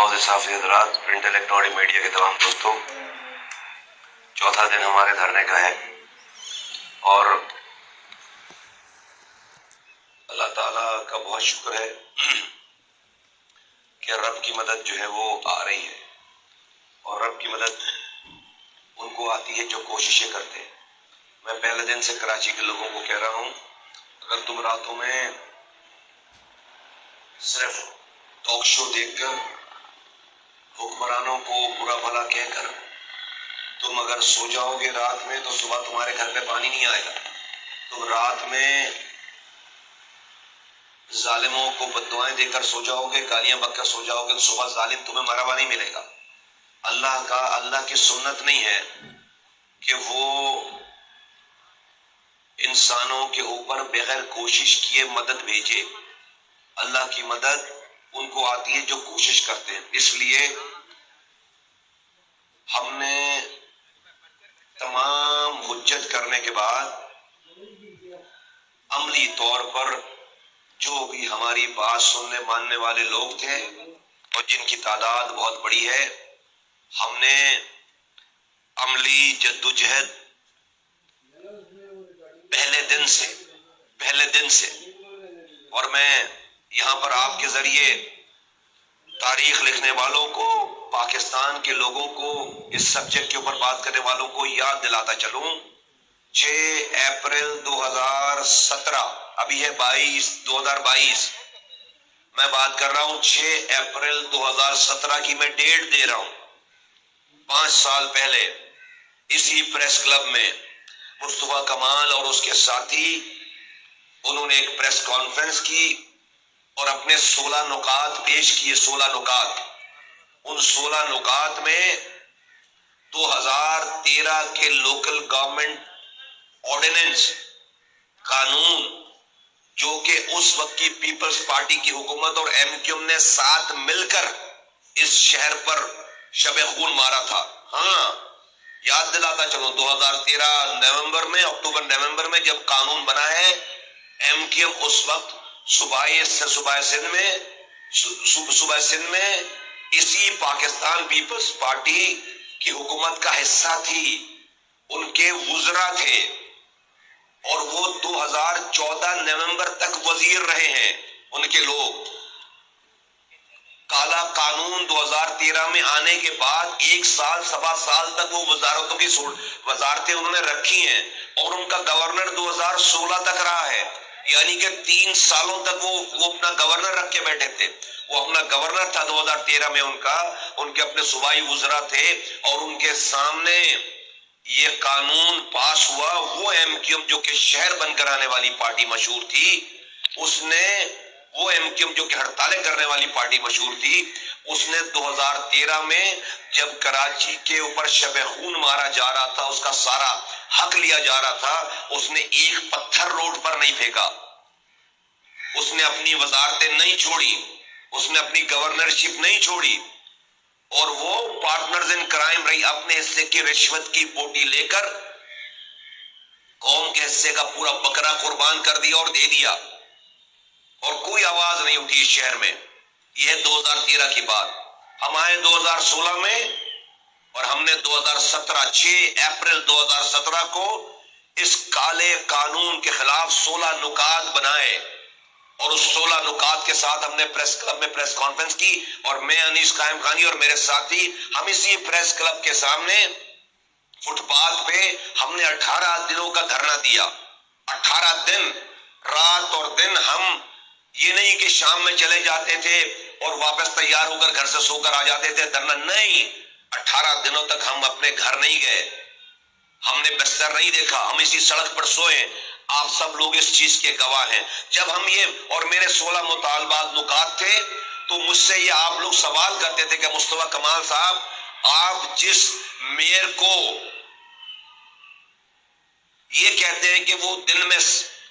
موزے صافی حضرات، print electronic media کے تمام دوستوں، چوتھا دن ہمارے دھرنے کا ہے اور اللہ تعالیٰ کا بہت شکر ہے کہ رب کی مدد جو ہے وہ آ رہی ہے، اور رب کی مدد ان کو آتی ہے جو کوششیں کرتے ہیں۔ میں پہلے دن سے کراچی کے لوگوں کو کہہ رہا ہوں، اگر تم راتوں میں صرف ٹاک شو دیکھ کر حکمرانوں کو برا بھلا کہہ کر تم اگر سو جاؤ گے رات میں تو صبح تمہارے گھر پہ پانی نہیں آئے گا۔ تم رات میں ظالموں کو بد دعائیں دے کر سو جاؤ گے، گالیاں بک کر سو جاؤ گے، تو صبح ظالم تمہیں مرا ہوا نہیں ملے گا۔ اللہ کی سنت نہیں ہے کہ وہ انسانوں کے اوپر بغیر کوشش کیے مدد بھیجے۔ اللہ کی مدد ان کو آتی ہے جو کوشش کرتے ہیں۔ اس لیے ہم نے تمام حجت کرنے کے بعد عملی طور پر جو بھی ہماری بات سننے ماننے والے لوگ تھے اور جن کی تعداد بہت بڑی ہے، ہم نے عملی جدوجہد پہلے دن سے اور میں یہاں پر آپ کے ذریعے تاریخ لکھنے والوں کو، پاکستان کے لوگوں کو، اس سبجیکٹ کے اوپر بات کرنے والوں کو یاد دلاتا چلوں، 6 اپریل 2017، ابھی ہے 2022، میں بات کر رہا ہوں 6 اپریل 2017 کی میں ڈیٹ دے رہا ہوں۔ 5 سال پہلے اسی پریس کلب میں مصطفیٰ کمال اور اس کے ساتھی انہوں نے ایک پریس کانفرنس کی اور اپنے 16 نکات پیش کیے۔ 16 نکات، ان 16 نکات میں 2013 کے لوکل گورنمنٹ آرڈیننس قانون، جو کہ اس وقت کی پیپلز پارٹی کی حکومت اور ایم کیو ایم نے ساتھ مل کر اس شہر پر شب خون مارا تھا۔ ہاں، یاد دلاتا چلو، 2013 نومبر میں، اکتوبر نومبر میں جب قانون بنا ہے، ایم کیو ایم اس وقت صوبہ سندھ میں اسی پاکستان پیپلز پارٹی کی حکومت کا حصہ تھی، ان کے وزراء تھے، اور وہ 2014 نومبر تک وزیر رہے ہیں ان کے لوگ۔ کالا قانون 2013 میں آنے کے بعد 1 سال 1.25 سال تک وہ وزارتوں کی وزارتیں انہوں نے رکھی ہیں، اور ان کا گورنر 2016 تک رہا ہے، یعنی کہ 3 سالوں تک وہ اپنا گورنر رکھ کے بیٹھے تھے۔ وہ اپنا گورنر تھا 2013 میں، ان کے اپنے صوبائی وزراء تھے، اور ان کے سامنے یہ قانون پاس ہوا۔ وہ ایم کیو ایم جو کہ شہر بن کر آنے والی پارٹی مشہور تھی، وہ ایم کیو ایم جو کہ ہڑتالیں کرنے والی پارٹی مشہور تھی، اس نے 2013 میں جب کراچی کے اوپر شب خون مارا جا رہا تھا، اس کا سارا حق لیا جا رہا تھا، اس نے ایک پتھر روڈ پر نہیں پھینکا، اس نے اپنی وزارتیں نہیں چھوڑی، اس نے اپنی گورنرشپ نہیں چھوڑی، اور وہ پارٹنرز ان کرائم رہی، اپنے حصے کی رشوت کی بوٹی لے کر قوم کے حصے کا پورا بکرا قربان کر دیا اور دے دیا، اور کوئی آواز نہیں اٹھی اس شہر میں۔ یہ ہے 2013 کی بات۔ ہم آئے 2016 میں، اور ہم نے 6 اپریل 2017 کو اس کالے قانون کے خلاف 16 نکات بنائے، اور اس 16 نکات کے ساتھ ہم نے پریس کلب میں پریس کانفرنس کی، اور میں انیس قائم خانی اور میرے ساتھی، ہم اسی پریس کلب کے سامنے فٹ پاتھ پہ ہم نے 18 دنوں کا دھرنا دیا۔ 18 دن، رات اور دن، ہم یہ نہیں کہ شام میں چلے جاتے تھے اور واپس تیار ہو کر گھر سے سو کر آ جاتے تھے دھرنا، نہیں، 18 دنوں تک ہم اپنے گھر نہیں گئے، ہم نے بستر نہیں دیکھا، ہم اسی سڑک پر سوئے۔ آپ سب لوگ اس چیز کے گواہ ہیں۔ جب ہم اور میرے 16 مطالبات نکات تھے، تو مجھ سے یہ آپ لوگ سوال کرتے تھے کہ مصطفیٰ کمال صاحب، آپ جس میئر کو یہ کہتے ہیں کہ وہ دن میں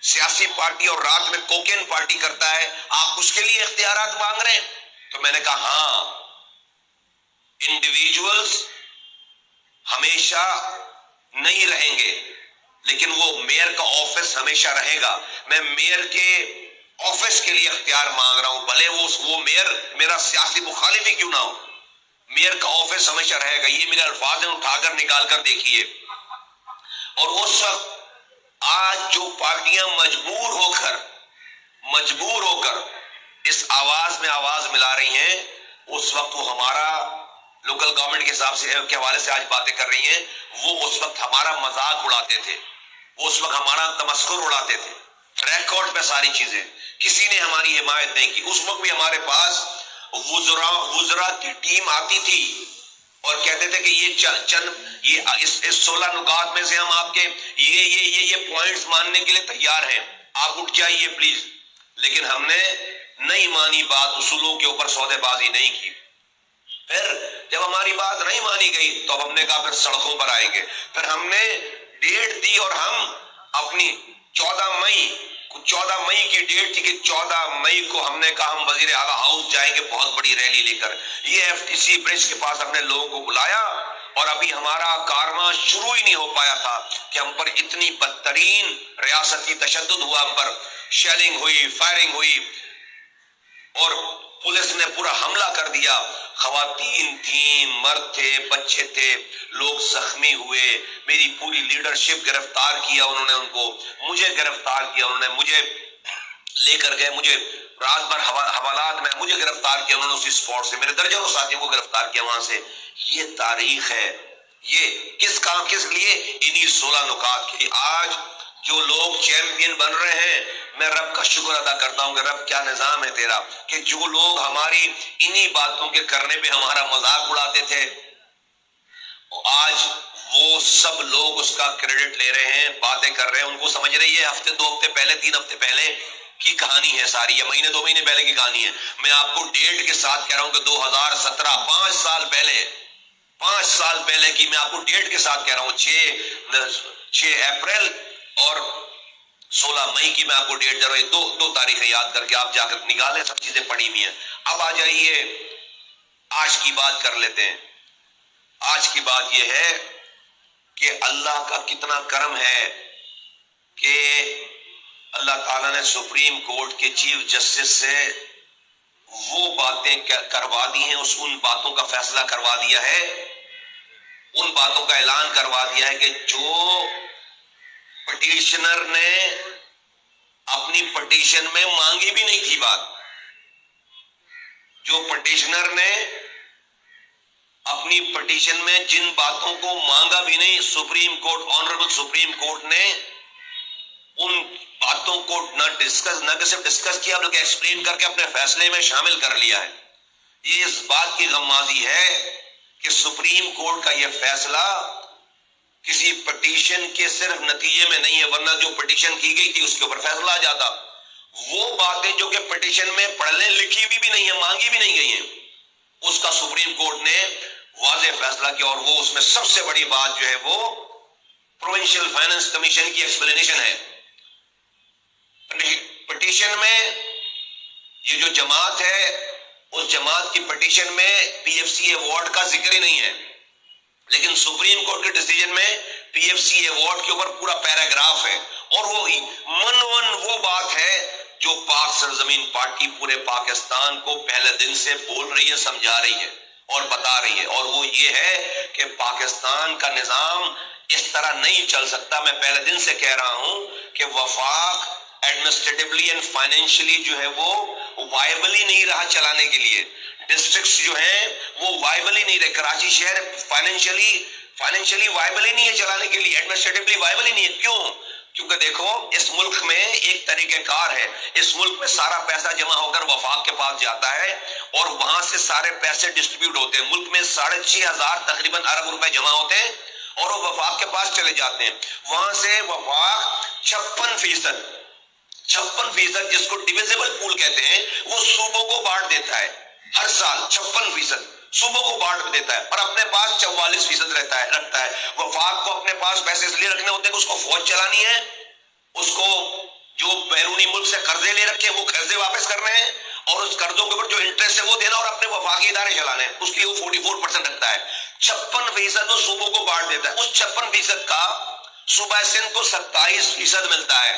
سیاسی پارٹی اور رات میں کوکین پارٹی کرتا ہے، آپ اس کے لیے اختیارات مانگ رہے ہیں؟ تو میں نے کہا ہاں، انڈیویجولز ہمیشہ نہیں رہیں گے، لیکن وہ میئر کا آفس ہمیشہ رہے گا۔ میں میئر کے آفس کے لیے اختیار مانگ رہا ہوں، بھلے وہ میئر میرا سیاسی مخالف ہی کیوں نہ ہو، میئر کا آفس ہمیشہ رہے گا. یہ میرے الفاظ ہیں، اٹھا کر نکال کر دیکھیے. اور اس وقت آج جو پارٹیاں مجبور ہو کر اس آواز میں آواز ملا رہی ہیں، اس وقت وہ ہمارا لوکل گورنمنٹ کے حساب سے کے حوالے سے آج باتیں کر رہی ہیں، وہ اس وقت ہمارا مذاق اڑاتے تھے، وہ اس وقت ہمارا تمسخر اڑاتے تھے. ریکارڈ پہ ساری چیزیں، کسی نے ہماری حمایت نہیں کی. اس وقت بھی ہمارے پاس وزراء کی ٹیم آتی تھی اور کہتے تھے کہ یہ اس 16 نکات میں سے ہم آپ کے یہ پوائنٹس ماننے کے لیے تیار ہیں، آپ اٹھ جائیے پلیز. لیکن ہم نے نہیں مانی بات، اصولوں کے اوپر سودے بازی نہیں کی. پھر جب ہماری بات نہیں مانی گئی تو ہم نے کہا پھر سڑکوں پر آئیں گے. پھر ہم نے ڈیٹ دی اور ہم اپنی 14 مئی کی ڈیٹ تھی کہ 14 مئی کو ہم نے کہا ہم وزیر اعلیٰ ہاؤس جائیں گے بہت بڑی ریلی لے کر. یہ FTC برج کے پاس ہم نے لوگوں کو بلایا اور ابھی ہمارا کارواں شروع ہی نہیں ہو پایا تھا کہ ہم پر اتنی بدترین ریاستی تشدد ہوا، ہم پر شیلنگ ہوئی، فائرنگ ہوئی اور پولیس نے پورا حملہ کر دیا. خواتین تھیں، مرد تھے، بچے تھے، لوگ زخمی ہوئے. میری پوری لیڈرشپ گرفتار کیا انہوں نے، ان کو مجھے گرفتار کیا انہوں نے، مجھے لے کر گئے، مجھے رات بھر حوالات میں مجھے گرفتار کیا انہوں نے اسی اسپاٹ سے، میرے درجنوں ساتھیوں کو گرفتار کیا وہاں سے. یہ تاریخ ہے. یہ کس لیے؟ انہی 16 نکات کے. آج جو لوگ چیمپئن بن رہے ہیں، میں رب کا شکر ادا کرتا ہوں کہ رب کیا نظام ہے تیرا، کہ جو لوگ ہماری انہی باتوں کے کرنے پہ ہمارا مذاق اڑاتے تھے، آج وہ سب لوگ اس کا کریڈٹ لے رہے ہیں، باتیں کر رہے ہیں. ان کو سمجھ رہی ہے ہفتے 2 ہفتے پہلے 3 ہفتے پہلے کی کہانی ہے ساری، یا مہینے 2 مہینے پہلے کی کہانی ہے. میں آپ کو ڈیٹ کے ساتھ کہہ رہا ہوں کہ 2017 5 سال پہلے کی میں آپ کو ڈیٹ کے ساتھ کہہ رہا ہوں. 6 اپریل اور 16 مئی کی میں آپ کو ڈیٹ دے رہا ہوں. دو تاریخیں یاد کر کے آپ جا کر نکالیں، سب چیزیں پڑی ہوئی ہیں. اب آ جائیے آج کی بات کر لیتے ہیں. آج کی بات یہ ہے کہ اللہ کا کتنا کرم ہے کہ اللہ تعالیٰ نے سپریم کورٹ کے چیف جسٹس سے وہ باتیں کروا دی ہیں، ان باتوں کا فیصلہ کروا دیا ہے، ان باتوں کا اعلان کروا دیا ہے کہ جو پٹیشنر نے اپنی پٹیشن میں مانگی بھی نہیں تھی بات، جو پٹیشنر نے اپنی پٹیشن میں جن باتوں کو مانگا بھی نہیں، supreme court, honourable supreme court نے ان باتوں کو نہ صرف ڈسکس کیا بلکہ ایکسپلین کر کے اپنے فیصلے میں شامل کر لیا ہے. یہ اس بات کی غمازی ہے کہ سپریم کورٹ کا یہ فیصلہ کسی پٹیشن کے صرف نتیجے میں نہیں ہے، ورنہ جو پٹیشن کی گئی تھی اس کے اوپر فیصلہ آ جاتا. وہ باتیں جو کہ پٹیشن میں پڑھنے لکھی بھی نہیں ہے، مانگی بھی نہیں گئی ہیں، اس کا سپریم کورٹ نے واضح فیصلہ کیا. اور وہ اس میں سب سے بڑی بات جو ہے وہ پروونشل فائنانس کمیشن کی ایکسپلینیشن ہے. پٹیشن میں یہ جو جماعت ہے، اس جماعت کی پٹیشن میں PFC ایوارڈ کا ذکر ہی نہیں ہے، لیکن سپریم کورٹ کے ڈیسیجن میں PFC ایوارڈ کے اوپر پورا پیراگراف ہے. اور وہ بات ہے جو پاک سرزمین پارٹی پورے پاکستان کو پہلے دن سے بول رہی ہے، سمجھا رہی ہے اور بتا رہی ہے. اور وہ یہ ہے کہ پاکستان کا نظام اس طرح نہیں چل سکتا. میں پہلے دن سے کہہ رہا ہوں کہ وفاق ایڈمنسٹریٹولی اینڈ فائنینشلی جو ہے وہ وائبل ہی نہیں رہا چلانے کے لیے. ڈسٹرکٹس جو ہیں وہ وائبل ہی نہیں رہے. کراچی شہر فائنینشلی وائبل ہی نہیں ہے چلانے کے لیے، ایڈمنسٹریٹولی وائبل ہی نہیں ہے. کیوں؟ کیونکہ دیکھو اس ملک میں ایک طریقہ کار ہے. اس ملک میں سارا پیسہ جمع ہو کر وفاق کے پاس جاتا ہے اور وہاں سے سارے پیسے ڈسٹریبیوٹ ہوتے ہیں. ملک میں 6,500 تقریباً ارب روپے جمع ہوتے ہیں اور وہ وفاق کے پاس چلے جاتے ہیں. وہاں سے وفاق 56% جس کو ڈیویزیبل پول کہتے ہیں وہ صوبوں کو بانٹ دیتا ہے. ہر سال 56% صوبوں کو بانٹ دیتا ہے اور اپنے پاس 44% رکھتا ہے. وفاق کو اپنے پاس پیسے اس لیے رکھنے ہوتے ہیں کہ اس کو فوج چلانی ہے، اس کو جو بیرونی ملک سے قرضے لے رکھے وہ قرضے واپس کرنے ہیں اور اس قرضوں کے اوپر جو انٹرسٹ ہے وہ دینا اور اپنے وفاقی ادارے چلانے ہیں. اس کے لیے وہ 44% رکھتا ہے. 56% وہ صوبوں کو بانٹ دیتا ہے. اس 56% کا صوبہ سندھ کو 27% ملتا ہے.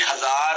1000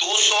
200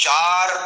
4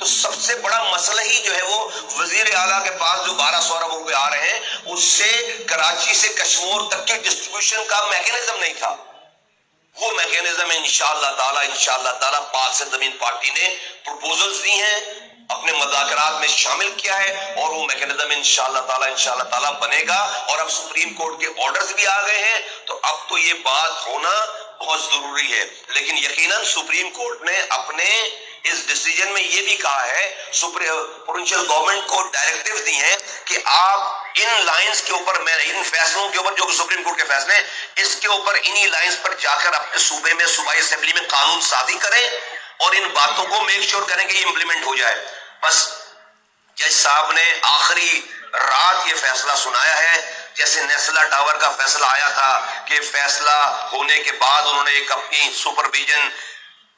تو سب سے بڑا مسئلہ ہی جو ہے وہ وزیر اعلیٰ کے پاس جو 1200 ارب روپے آ رہے ہیں اس سے کراچی سے کشمیر تک کی ڈسٹریبیوشن کا میکینزم نہیں تھا. وہ میکینزم انشاءاللہ تعالی پاک سے زمین پارٹی نے پروپوزلز دی ہیں، اپنے مذاکرات میں شامل کیا ہے، اور وہ میکینزم انشاءاللہ تعالی بنے گا. اور اب سپریم کورٹ کے آرڈرز بھی آ گئے ہیں، تو اب تو یہ بات ہونا بہت ضروری ہے. لیکن یقیناً سپریم کورٹ نے اپنے اس ڈیسیجن میں یہ بھی کہا ہے، پروونشل گورنمنٹ کو ڈائریکٹیو دی ہیں کہ آپ ان لائنز کے اوپر، میں ان فیصلوں کے اوپر جو کہ سپریم کورٹ کے فیصلے ہیں، اس کے اوپر انہی لائنز پر جا کر اپنے صوبے میں صوبائی اسمبلی میں قانون سازی کریں اور ان باتوں کو میک شور کریں کہ یہ امپلیمنٹ ہو جائے. بس جج صاحب نے آخری رات یہ فیصلہ سنایا ہے. جیسے نیسلا ٹاور کا فیصلہ آیا تھا کہ فیصلہ ہونے کے بعد انہوں نے ایک اپنی سپرویژن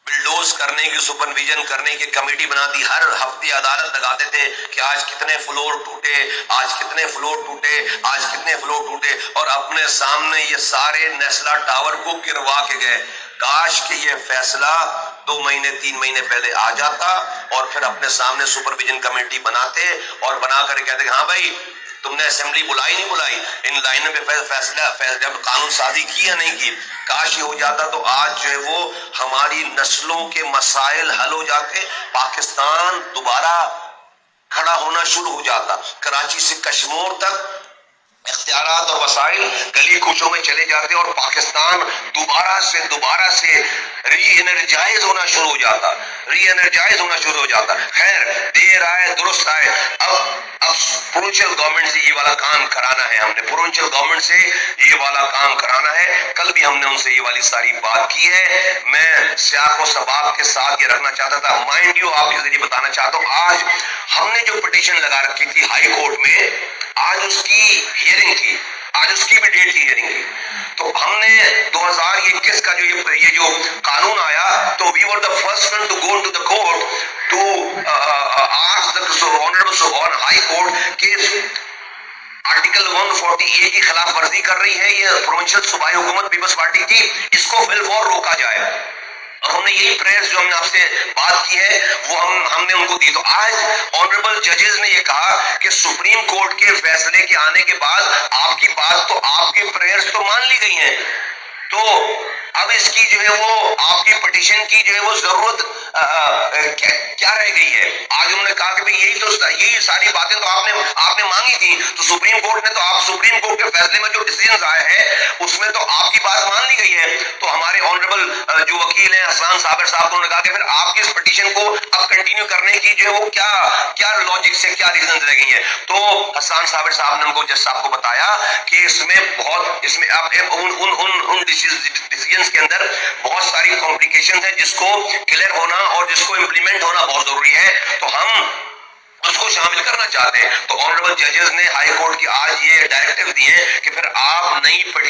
بلڈوز کرنے کی، سپرویژن کرنے کی کمیٹی بنا دی. ہر ہفتے عدالت لگاتے تھے کہ آج کتنے فلور ٹوٹے، آج کتنے فلور ٹوٹے، آج کتنے فلور ٹوٹے، اور اپنے سامنے یہ سارے نیسلا ٹاور کو گروا کے گئے. کاش کہ یہ فیصلہ 2 مہینے 3 مہینے پہلے آ جاتا اور پھر اپنے سامنے سپرویژن کمیٹی بناتے اور بنا کر کہتے کہ ہاں بھائی تم نے اسمبلی بلائی نہیں بلائی، ان لائنوں پہ فیصلہ جب قانون سازی کی یا نہیں کی. کاش یہ ہو جاتا تو آج جو ہے وہ ہماری نسلوں کے مسائل حل ہو جاتے، پاکستان دوبارہ کھڑا ہونا شروع ہو جاتا، کراچی سے کشمیر تک اختیارات اور وسائل گلی کوچوں میں چلے جاتے اور پاکستان دوبارہ سے ری انرجائز ہونا شروع ہو جاتا. خیر دیر آئے درست آئے. اب پروونشل گورنمنٹ سے یہ والا کام کرانا ہے، ہم نے پروونشل گورنمنٹ سے یہ والا کام کرانا ہے. کل بھی ہم نے ان سے یہ والی ساری بات کی ہے. میں سیاق و سباق کے ساتھ یہ رکھنا چاہتا تھا، مائنڈ یو آپ کے ذریعے بتانا چاہتا ہوں، آج ہم نے جو پٹیشن لگا رکھی تھی ہائی کورٹ میں، آج اس کی ہیئرنگ تھی، آج اس کی بھی ڈیٹ کی ہیئرنگ تھی. تو ہم نے 2021 کا جو یہ جو قانون آیا، تو we were the first one to go into the court to ask the honorable on high court کہ آرٹیکل 140A کی خلاف ورزی کر رہی ہے یہ پروونشل صوبائی حکومت پیپلز پارٹی کی، اس کو فل فور روکا جائے. اور ہم نے یہی پریئرز جو ہم نے آپ سے بات کی ہے وہ ہم نے ان کو دی. تو آج آنریبل ججز نے یہ کہا کہ سپریم کورٹ کے فیصلے کے آنے کے بعد آپ کی بات تو، آپ کی پریئرز تو مان لی گئی ہیں، تو اب اس کی جو ہے وہ آپ کی پٹیشن کی جو ہے وہ ضرورت کیا رہ گئی ہے. آج انہوں نے کہا کہ یہی ساری باتیں تو آپ نے مانگی تھی، تو سپریم کورٹ نے تو آپ سپریم کورٹ کے فیصلے میں جو ڈیسیژنز آئے ہیں اس میں تو آپ کی بات مان لی گئی ہے. تو ہمارے آنریبل جو وکیل ہیں حسان صابر صاحب، انہوں نے کہا کہ پھر آپ کی اس پٹیشن کو اب کنٹینیو کرنے کی جو ہے وہ کیا لاجک سے کیا ریزنز رہ گئی ہیں. تو حسان صابر صاحب نے ان کو جج صاحب کو بتایا کہ اس میں اب ان ڈیسیژنز کے اندر بہت ساری کمپلیکیشن ہے جس کو کلیئر ہونا اور جس کو امپلیمنٹ ہونا بہت ضروری ہے، تو ہم اس کو شامل کرنا چاہتے ہیں. تو آنریبل ججز نے ہائی کورٹ کی آج یہ ڈائریکٹیو دیے ہیں کہ پھر آپ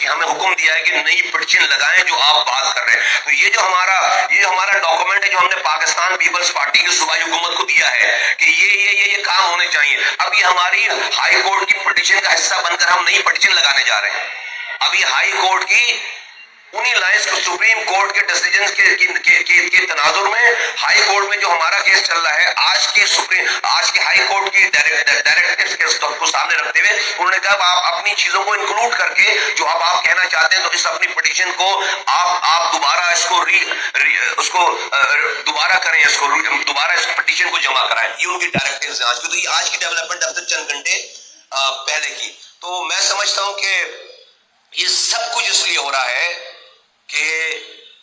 ہمیں حکم دیا ہے کہ نئی پٹیشن لگائیں جو آپ بات کر رہے ہیں. تو یہ جو ہمارا ڈاکومنٹ ہے جو ہم نے پاکستان پیپلز پارٹی کی صوبائی حکومت کو دیا ہے کہ یہ کام ہونے چاہیے، اب یہ ہماری ہائی کورٹ کی پٹیشن کا حصہ بن کر ہم نئی پٹیشن لگانے جا رہے ہیں. اب یہ ہائی کورٹ کی انہی لائنز کو سپریم کورٹ کے ڈیسیژنز کے تناظر میں ہائی کورٹ میں جو ہمارا کیس چل رہا ہے، آج کی ہائی کورٹ کی ڈائریکٹیوز کو سامنے رکھتے ہوئے انہوں نے کہا آپ اپنی چیزوں کو انکلوڈ کر کے جو آپ کہنا چاہتے ہیں، تو اس اپنی پٹیشن کو آپ دوبارہ اس کو دوبارہ کریں، دوبارہ اس پٹیشن کو جمع کرائیں. یہ ان کی ڈائریکٹیوز ہیں آج کی. تو یہ آج کی ڈیولپمنٹ اب سے چند گھنٹے پہلے کی. تو میں سمجھتا ہوں کہ یہ سب کچھ اس لیے ہو رہا ہے کہ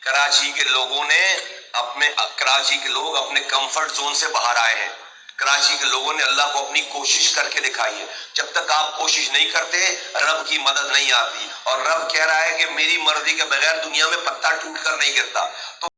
کراچی کے لوگ اپنے کمفرٹ زون سے باہر آئے ہیں. کراچی کے لوگوں نے اللہ کو اپنی کوشش کر کے دکھائی ہے. جب تک آپ کوشش نہیں کرتے رب کی مدد نہیں آتی، اور رب کہہ رہا ہے کہ میری مرضی کے بغیر دنیا میں پتا ٹوٹ کر نہیں گرتا. تو